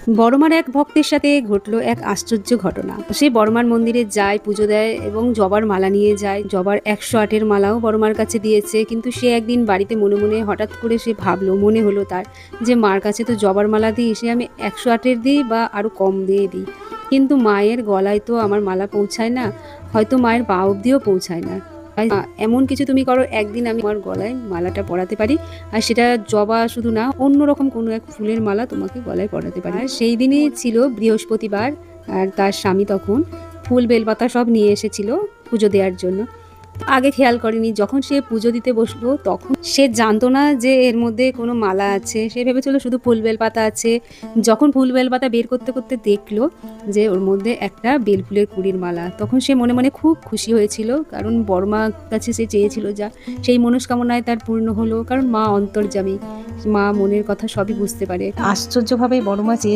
বড়মার এক ভক্তের সাথে ঘটলো এক আশ্চর্য ঘটনা। সে বড়মার মন্দিরে যায়, পুজো দেয় এবং জবার মালা নিয়ে যায়। জবার 108-এর মালাও বড়মার কাছে দিয়েছে। কিন্তু সে একদিন বাড়িতে মনে মনে হঠাৎ করে সে ভাবলো, মনে হলো তার যে মার কাছে তো জবার মালা দিই, সে আমি 108-এর দিই বা আরও কম দিয়ে দিই, কিন্তু মায়ের গলায় তো আমার মালা পৌঁছায় না, হয়তো মায়ের পা অবধিও পৌঁছায় না। তাই এমন কিছু তুমি করো, একদিন আমি আমার গলায় মালাটা পরাতে পারি, আর সেটা জবা শুধু না, অন্যরকম কোনো এক ফুলের মালা তোমাকে গলায় পরাতে পারি। আর সেই দিনই ছিল বৃহস্পতিবার, আর তার স্বামী তখন ফুল বেলপাতা সব নিয়ে এসেছিল পুজো দেওয়ার জন্য। আগে খেয়াল করেনি, যখন সে পুজো দিতে বসলো তখন সে জানতো না যে এর মধ্যে কোনো মালা আছে। সে ভেবেছিল শুধু ফুল বেলপাতা আছে। যখন ফুল বেলপাতা বের করতে করতে দেখলো যে ওর মধ্যে একটা বেলফুলের কুড়ির মালা, তখন সে মনে মনে খুব খুশি হয়েছিল, কারণ বড়মার কাছে সে চেয়েছিল যা, সেই মনস্কামনায় তার পূর্ণ হলো। কারণ মা অন্তর্যামী, মা মনের কথা সবই বুঝতে পারে। আশ্চর্যভাবে বড়মা চেয়ে